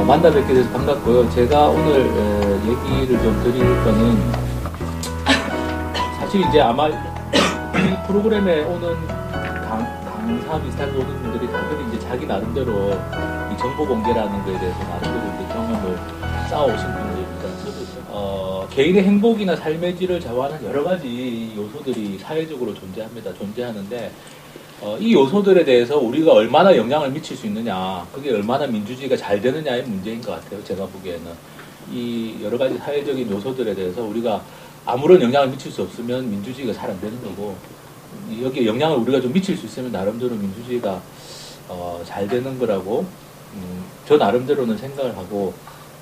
만나 뵙게 돼서 반갑고요. 제가 오늘 얘기를 좀 드릴 거는 사실 이제 아마 이 프로그램에 오는 강사 비슷하게 오는 분들이 다들 이제 자기 나름대로 이 정보 공개라는 거에 대해서 나름대로 이제 경험을 쌓아오신 분들입니다. 개인의 행복이나 삶의 질을 좌우하는 여러 가지 요소들이 사회적으로 존재하는데 이 요소들에 대해서 우리가 얼마나 영향을 미칠 수 있느냐, 그게 얼마나 민주주의가 잘 되느냐의 문제인 것 같아요. 제가 보기에는 이 여러 가지 사회적인 요소들에 대해서 우리가 아무런 영향을 미칠 수 없으면 민주주의가 잘 안 되는 거고, 여기에 영향을 우리가 좀 미칠 수 있으면 나름대로 민주주의가 잘 되는 거라고 저 나름대로는 생각을 하고,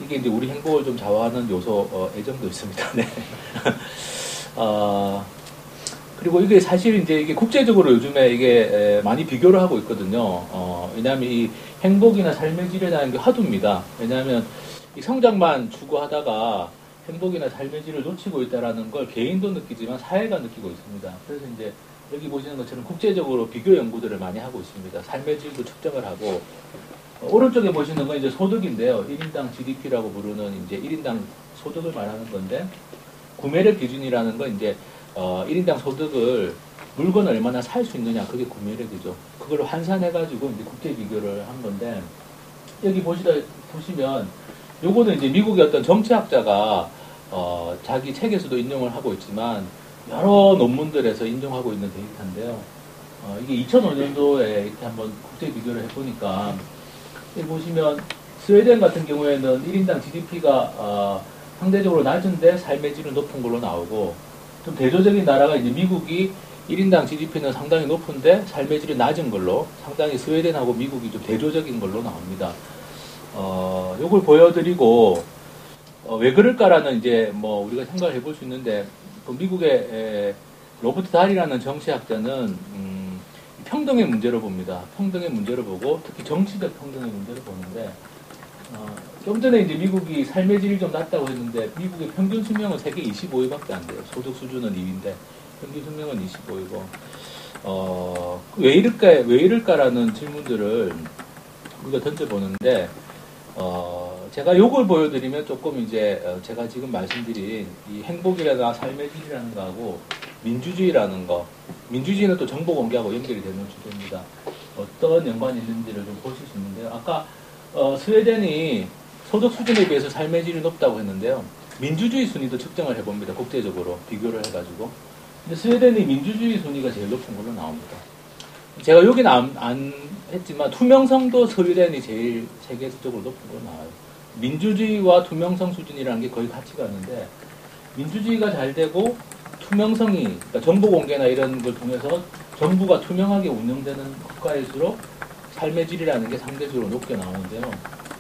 이게 이제 우리 행복을 좀 좌우하는 요소의 정도 있습니다. 네. 그리고 이게 사실 이제 이게 국제적으로 요즘에 이게 많이 비교를 하고 있거든요. 왜냐하면 이 행복이나 삶의 질이라는 게 화두입니다. 왜냐하면 이 성장만 추구하다가 행복이나 삶의 질을 놓치고 있다라는 걸 개인도 느끼지만 사회가 느끼고 있습니다. 그래서 이제 여기 보시는 것처럼 국제적으로 비교 연구들을 많이 하고 있습니다. 삶의 질도 측정을 하고, 오른쪽에 보시는 건 이제 소득인데요. 1인당 GDP라고 부르는 이제 1인당 소득을 말하는 건데, 구매력 기준이라는 건 이제 1인당 소득을 물건을 얼마나 살 수 있느냐, 그게 구매력이죠. 그걸 환산해가지고 이제 국제 비교를 한 건데, 여기 보시면 요거는 이제 미국의 어떤 정치학자가 자기 책에서도 인용을 하고 있지만 여러 논문들에서 인용하고 있는 데이터인데요. 이게 2005년도에 이렇게 한번 국제 비교를 해보니까, 여기 보시면 스웨덴 같은 경우에는 1인당 GDP가 상대적으로 낮은데 삶의 질은 높은 걸로 나오고, 좀 대조적인 나라가 이제 미국이 1인당 GDP는 상당히 높은데 삶의 질이 낮은 걸로, 상당히 스웨덴하고 미국이 좀 대조적인 걸로 나옵니다. 요걸 보여드리고, 왜 그럴까라는 이제 뭐 우리가 생각을 해볼 수 있는데, 그 미국의 로버트 달이라는 정치학자는 평등의 문제로 봅니다. 평등의 문제로 보고, 특히 정치적 평등의 문제로 보는데, 좀 전에 이제 미국이 삶의 질이 좀 낮다고 했는데, 미국의 평균 수명은 세계 25위밖에 안 돼요. 소득 수준은 2위인데, 평균 수명은 25위고, 왜 이럴까라는 질문들을 우리가 던져보는데, 제가 요걸 보여드리면 조금 이제, 제가 지금 말씀드린 이 행복이라나 삶의 질이라는 거하고, 민주주의라는 거, 민주주의는 또 정보 공개하고 연결이 되는 주제입니다. 어떤 연관이 있는지를 좀 보실 수 있는데요. 아까 스웨덴이 소득 수준에 비해서 삶의 질이 높다고 했는데요. 민주주의 순위도 측정을 해봅니다. 국제적으로 비교를 해가지고. 근데 스웨덴이 민주주의 순위가 제일 높은 걸로 나옵니다. 제가 여기는 안 했지만 투명성도 스웨덴이 제일 세계적으로 높은 걸로 나와요. 민주주의와 투명성 수준이라는 게 거의 같이 가는데, 민주주의가 잘 되고 투명성이, 그러니까 정보 공개나 이런 걸 통해서 정부가 투명하게 운영되는 국가일수록 삶의 질이라는 게 상대적으로 높게 나오는데요.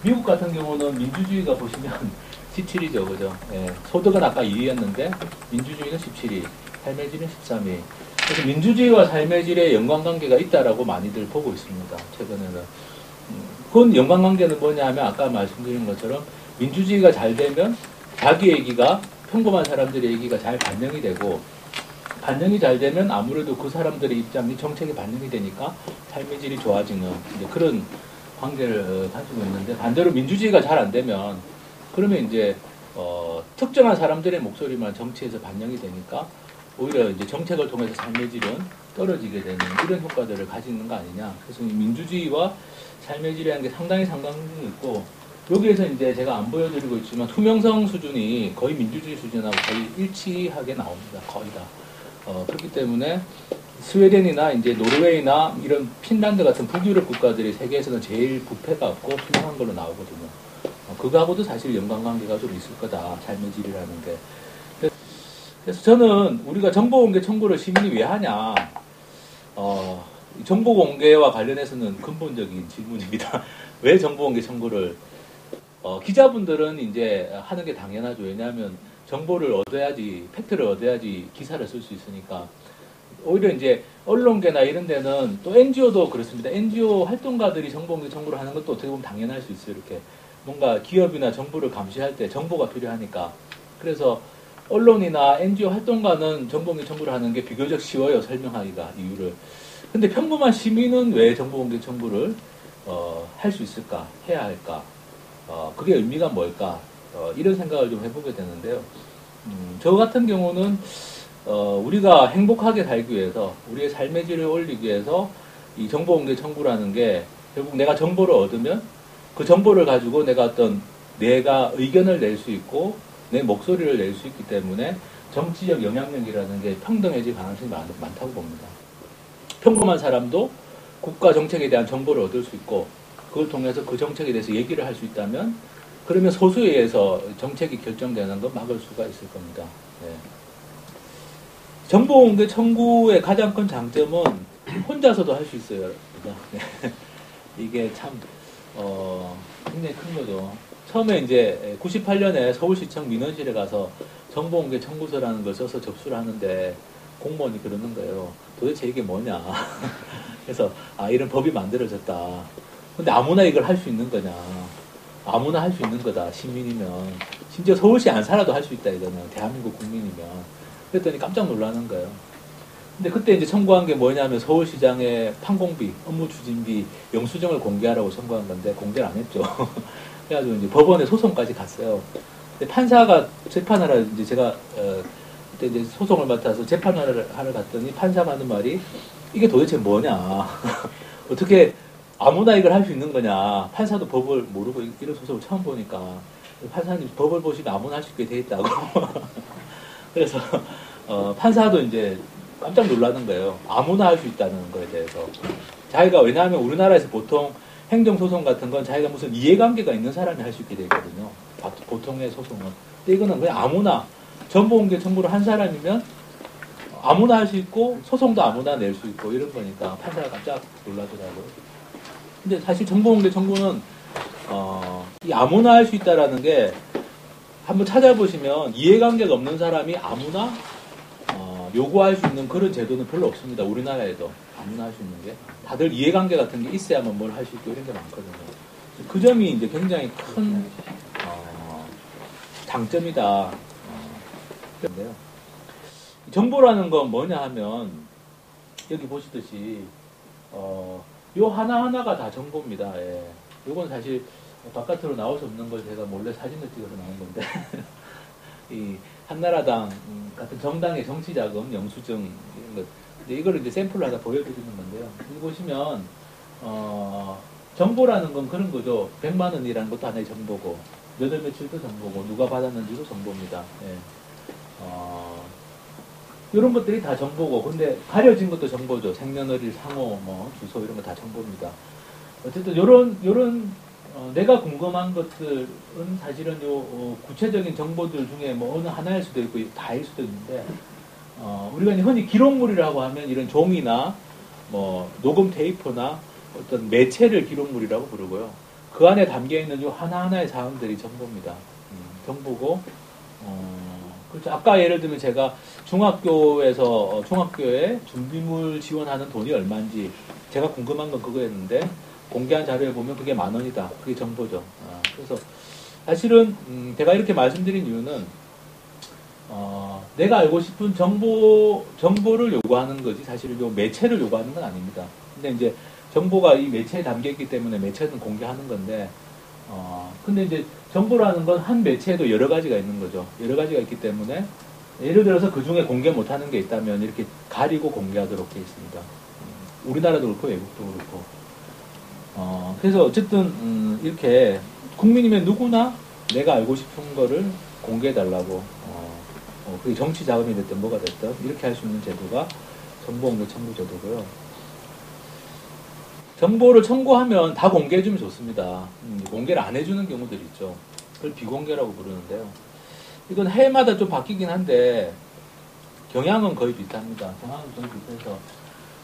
미국 같은 경우는 민주주의가 보시면 17위죠, 그죠? 예, 소득은 아까 2위였는데 민주주의는 17위, 삶의 질은 13위. 그래서 민주주의와 삶의 질에 연관관계가 있다라고 많이들 보고 있습니다. 최근에는. 그건 연관관계는 뭐냐 하면 아까 말씀드린 것처럼 민주주의가 잘 되면 자기 얘기가, 평범한 사람들의 얘기가 잘 반영이 되고, 반영이 잘 되면 아무래도 그 사람들의 입장이 정책에 반영이 되니까 삶의 질이 좋아지는 이제 그런 관계를 가지고 있는데, 반대로 민주주의가 잘 안 되면, 그러면 이제 특정한 사람들의 목소리만 정치에서 반영이 되니까 오히려 이제 정책을 통해서 삶의 질은 떨어지게 되는 이런 효과들을 가지는 거 아니냐. 그래서 민주주의와 삶의 질이라는 게 상당히 상관관계가 있고, 여기에서 이제 제가 안 보여드리고 있지만 투명성 수준이 거의 민주주의 수준하고 거의 일치하게 나옵니다. 거의 다. 그렇기 때문에 스웨덴이나 이제 노르웨이나 이런 핀란드 같은 북유럽 국가들이 세계에서는 제일 부패가 없고 투명한 걸로 나오거든요. 그거하고도 사실 연관관계가 좀 있을 거다. 삶의 질이라는 게. 그래서 저는 우리가 정보공개 청구를 시민이 왜 하냐. 정보공개와 관련해서는 근본적인 질문입니다. 왜 정보공개 청구를, 기자분들은 이제 하는 게 당연하죠. 왜냐하면 정보를 얻어야지, 팩트를 얻어야지 기사를 쓸 수 있으니까. 오히려 이제 언론계나 이런 데는, 또 NGO도 그렇습니다. NGO 활동가들이 정보공개 청구를 하는 것도 어떻게 보면 당연할 수 있어요. 이렇게 뭔가 기업이나 정부를 감시할 때 정보가 필요하니까. 그래서 언론이나 NGO 활동가는 정보공개 청구를 하는 게 비교적 쉬워요. 설명하기가, 이유를. 근데 평범한 시민은 왜 정보공개 청구를 할 수 있을까? 해야 할까? 그게 의미가 뭘까? 이런 생각을 좀 해보게 되는데요. 저 같은 경우는 우리가 행복하게 살기 위해서, 우리의 삶의 질을 올리기 위해서 이 정보공개 청구라는 게 결국 내가 정보를 얻으면 그 정보를 가지고 내가 의견을 낼 수 있고 내 목소리를 낼 수 있기 때문에 정치적 영향력이라는 게 평등해질 가능성이 많다고 봅니다. 평범한 사람도 국가 정책에 대한 정보를 얻을 수 있고 그걸 통해서 그 정책에 대해서 얘기를 할 수 있다면 그러면 소수에 의해서 정책이 결정되는 건 막을 수가 있을 겁니다. 네. 정보공개 청구의 가장 큰 장점은 혼자서도 할 수 있어요. 네. 이게 참 굉장히 큰 거죠. 처음에 이제 98년에 서울시청 민원실에 가서 정보공개 청구서라는 걸 써서 접수를 하는데 공무원이 그러는 거예요. 도대체 이게 뭐냐. 그래서 이런 법이 만들어졌다. 근데 아무나 이걸 할 수 있는 거냐. 아무나 할 수 있는 거다. 시민이면. 심지어 서울시 안 살아도 할 수 있다 이거는. 대한민국 국민이면. 그랬더니 깜짝 놀라는 거예요. 근데 그때 이제 청구한 게 뭐냐면 서울시장의 판공비, 업무 추진비, 영수증을 공개하라고 청구한 건데 공개를 안 했죠. 그래가지고 이제 법원에 소송까지 갔어요. 근데 판사가 재판하라 이제 제가 그때 이제 소송을 맡아서 재판을 하러 갔더니 판사가 하는 말이 이게 도대체 뭐냐. 어떻게 아무나 이걸 할 수 있는 거냐. 판사도 법을 모르고 이런 소송을 처음 보니까 판사님 법을 보시면 아무나 할 수 있게 돼 있다고. 그래서 판사도 이제 깜짝 놀라는 거예요. 아무나 할 수 있다는 거에 대해서. 자기가 왜냐하면 우리나라에서 보통 행정소송 같은 건 자기가 무슨 이해관계가 있는 사람이 할 수 있게 돼 있거든요. 보통의 소송은. 근데 이거는 그냥 아무나 정보공개 청구를 한 사람이면 아무나 할 수 있고 소송도 아무나 낼 수 있고 이런 거니까 판사가 깜짝 놀라더라고요. 근데 사실 정보공개 청구는 이 아무나 할 수 있다라는 게 한번 찾아보시면 이해관계가 없는 사람이 아무나 요구할 수 있는 그런 제도는 별로 없습니다. 우리나라에도 아무나 할 수 있는 게 다들 이해관계 같은 게 있어야만 뭘 할 수 있고 이런 게 많거든요. 그 점이 이제 굉장히 큰 장점이다. 그런데요. 정보라는 건 뭐냐 하면 여기 보시듯이 요 하나하나가 다 정보입니다. 예. 요건 사실 바깥으로 나올 수 없는 걸 제가 몰래 사진을 찍어서 나온 건데 이 한나라당 같은 정당의 정치자금, 영수증 이런 것. 근데 이거를 이제 샘플로 하나 보여드리는 건데요. 여기 보시면 정보라는 건 그런 거죠. 100만 원이라는 것도 하나의 정보고, 몇 월 며칠도 정보고, 누가 받았는지도 정보입니다. 예. 이런 것들이 다 정보고, 근데 가려진 것도 정보죠. 생년월일, 상호, 주소 이런 거 다 정보입니다. 어쨌든 요런 내가 궁금한 것들은 사실은 구체적인 정보들 중에 어느 하나일 수도 있고 다일 수도 있는데 우리가 이제 흔히 기록물이라고 하면 이런 종이나 녹음 테이프나 어떤 매체를 기록물이라고 부르고요. 그 안에 담겨 있는 요 하나하나의 사항들이 정보입니다. 정보고 그렇죠. 아까 예를 들면 제가 중학교에 준비물 지원하는 돈이 얼마인지 제가 궁금한 건 그거였는데 공개한 자료에 보면 그게 10,000원이다. 그게 정보죠. 그래서 사실은 제가 이렇게 말씀드린 이유는 내가 알고 싶은 정보를 요구하는 거지 사실 요 매체를 요구하는 건 아닙니다. 근데 이제 정보가 이 매체에 담겨 있기 때문에 매체는 공개하는 건데 근데 이제 정보라는 건 한 매체에도 여러 가지가 있는 거죠. 여러 가지가 있기 때문에 예를 들어서 그 중에 공개 못하는 게 있다면 이렇게 가리고 공개하도록 되어 있습니다. 우리나라도 그렇고 외국도 그렇고. 그래서 어쨌든 이렇게 국민이면 누구나 내가 알고 싶은 거를 공개해달라고 그게 정치 자금이 됐든 뭐가 됐든 이렇게 할 수 있는 제도가 정보공개 청구 제도고요. 정보를 청구하면 다 공개해주면 좋습니다. 공개를 안 해주는 경우들이 있죠. 그걸 비공개라고 부르는데요. 이건 해마다 좀 바뀌긴 한데 경향은 거의 비슷합니다. 경향은 거의 비슷해서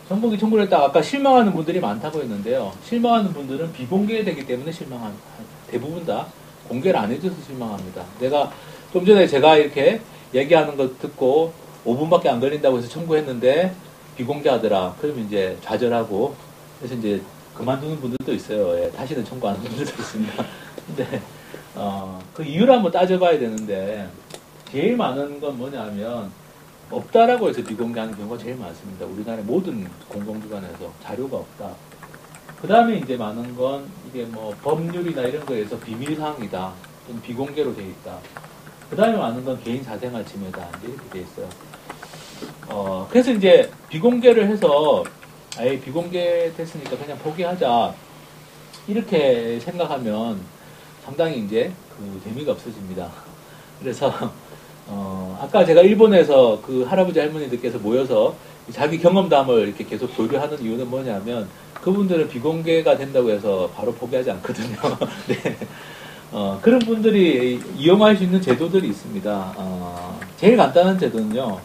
정보공개 청구를 했다가 아까 실망하는 분들이 많다고 했는데요. 실망하는 분들은 비공개되기 때문에 대부분 다 공개를 안 해줘서 실망합니다. 좀 전에 제가 이렇게 얘기하는 거 듣고 5분밖에 안 걸린다고 해서 청구했는데 비공개하더라. 그러면 이제 좌절하고 그래서 이제 그만두는 분들도 있어요. 예, 다시는 청구 안 하는 분들도 있습니다. 근데 그 이유를 한번 따져봐야 되는데 제일 많은 건 뭐냐면 없다라고 해서 비공개하는 경우가 제일 많습니다. 우리나라의 모든 공공기관에서 자료가 없다. 그 다음에 이제 많은 건 이게 뭐 법률이나 이런 거에서 비밀사항이다. 또는 비공개로 되어 있다. 그 다음에 많은 건 개인 사생활 침해다. 이렇게 되어 있어요. 그래서 이제 비공개를 해서 아예 비공개 됐으니까 그냥 포기하자. 이렇게 생각하면 상당히 이제 그 재미가 없어집니다. 그래서 아까 제가 일본에서 그 할아버지 할머니들께서 모여서 자기 경험담을 이렇게 계속 교류하는 이유는 뭐냐면 그분들은 비공개가 된다고 해서 바로 포기하지 않거든요. 네. 그런 분들이 이용할 수 있는 제도들이 있습니다. 제일 간단한 제도는요.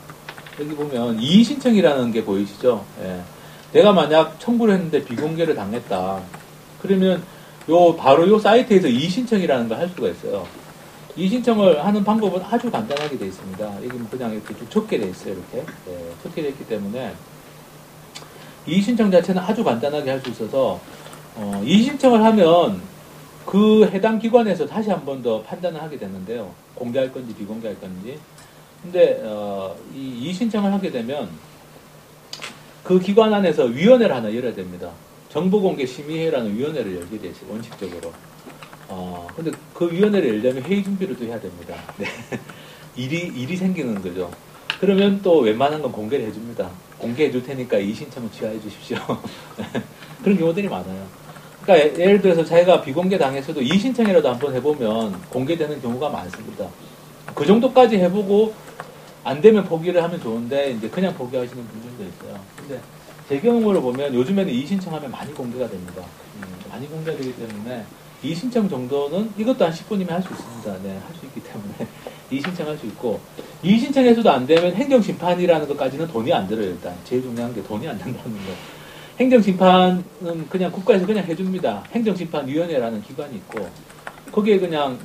여기 보면 이의신청이라는 게 보이시죠? 예. 내가 만약 청구를 했는데 비공개를 당했다. 그러면 바로 요 사이트에서 이의신청이라는 걸 할 수가 있어요. 이의신청을 하는 방법은 아주 간단하게 되어 있습니다. 여기 그냥 이렇게 쭉 적게 되어 있어요. 이렇게. 네, 적게 되어 있기 때문에 이의신청 자체는 아주 간단하게 할 수 있어서 이의신청을 하면 그 해당 기관에서 다시 한 번 더 판단을 하게 되는데요. 공개할 건지 비공개할 건지. 근데 이 이의신청을 하게 되면 그 기관 안에서 위원회를 하나 열어야 됩니다. 정보공개심의회라는 위원회를 열게 돼 있어요. 원칙적으로. 근데 그 위원회를 열려면 회의 준비를 또 해야 됩니다. 네. 일이 생기는 거죠. 그러면 또 웬만한 건 공개를 해줍니다. 공개해 줄 테니까 이의신청을 취하해 주십시오. 그런 경우들이 많아요. 그러니까 예를 들어서 자기가 비공개 당했어도 이의신청이라도 한번 해보면 공개되는 경우가 많습니다. 그 정도까지 해보고 안 되면 포기를 하면 좋은데 이제 그냥 포기하시는 분들도 있어요. 근데 제 경험으로 보면 요즘에는 이의신청하면 많이 공개가 됩니다. 많이 공개가 되기 때문에 이의신청 정도는 이것도 한 10분이면 할 수 있습니다. 네, 할 수 있기 때문에 이의신청할 수 있고 이의신청해서도 안 되면 행정심판이라는 것까지는 돈이 안 들어요. 일단 제일 중요한 게 돈이 안 든다는 거. 행정심판은 그냥 국가에서 그냥 해줍니다. 행정심판위원회라는 기관이 있고 거기에 그냥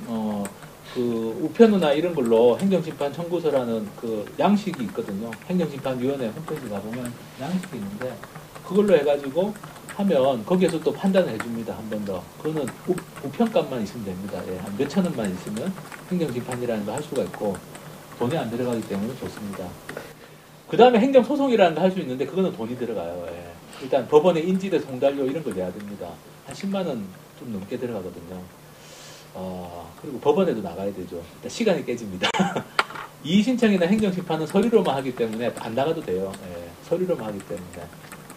그 우편이나 이런 걸로 행정심판 청구서라는 그 양식이 있거든요. 행정심판위원회 홈페이지 가보면 양식이 있는데 그걸로 해가지고 하면 거기에서 또 판단을 해줍니다. 한 번 더. 그거는 우편값만 있으면 됩니다. 예, 한 몇천 원만 있으면 행정심판이라는 거 할 수가 있고 돈이 안 들어가기 때문에 좋습니다. 그 다음에 행정소송이라는 거 할 수 있는데 그거는 돈이 들어가요. 예. 일단 법원에 인지대 송달료 이런 걸 내야 됩니다. 한 10만 원 좀 넘게 들어가거든요. 그리고 법원에도 나가야 되죠. 일단 시간이 깨집니다. 이의신청이나 행정심판은 서류로만 하기 때문에 안 나가도 돼요. 예, 서류로만 하기 때문에.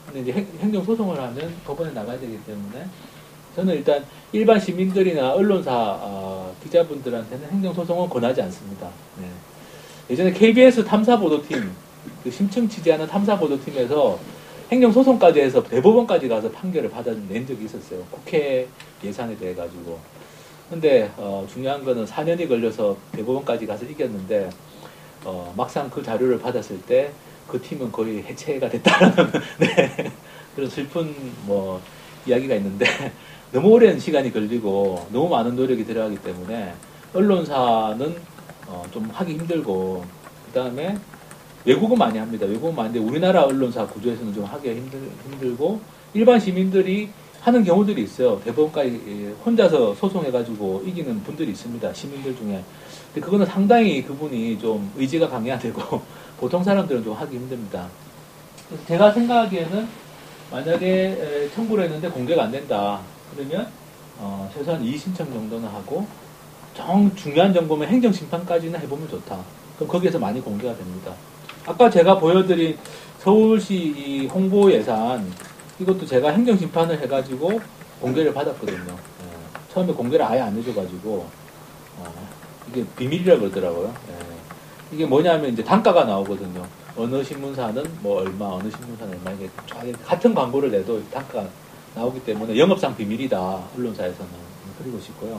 근데 이제 행정소송을 하면 법원에 나가야 되기 때문에 저는 일단 일반 시민들이나 언론사 기자분들한테는 행정소송은 권하지 않습니다. 네. 예전에 KBS 탐사보도팀, 그 심층 취재하는 탐사보도팀에서 행정소송까지 해서 대법원까지 가서 판결을 받아낸 적이 있었어요. 국회 예산에 대해 가지고. 근데 중요한 거는 4년이 걸려서 대법원까지 가서 이겼는데 막상 그 자료를 받았을 때 그 팀은 거의 해체가 됐다라는 네, 그런 슬픈 뭐 이야기가 있는데 너무 오랜 시간이 걸리고 너무 많은 노력이 들어가기 때문에 언론사는 좀 하기 힘들고 그 다음에 외국은 많이 합니다. 외국은 많은데 우리나라 언론사 구조에서는 좀 하기가 힘들고 일반 시민들이 하는 경우들이 있어요. 대법원까지 혼자서 소송해가지고 이기는 분들이 있습니다. 시민들 중에. 근데 그거는 상당히 그분이 좀 의지가 강해야 되고 보통 사람들은 좀 하기 힘듭니다. 그래서 제가 생각하기에는 만약에 청구를 했는데 공개가 안 된다. 그러면 최소한 이의신청 정도는 하고 중요한 정보면 행정심판까지는 해보면 좋다. 그럼 거기에서 많이 공개가 됩니다. 아까 제가 보여드린 서울시 이 홍보 예산 이것도 제가 행정심판을 해가지고 공개를 받았거든요. 처음에 공개를 아예 안 해줘가지고 이게 비밀이라고 그러더라고요. 이게 뭐냐면 이제 단가가 나오거든요. 어느 신문사는 뭐 얼마, 어느 신문사는 얼마 이게 같은 광고를 내도 단가가 나오기 때문에 영업상 비밀이다 언론사에서는 그리고 싶고요.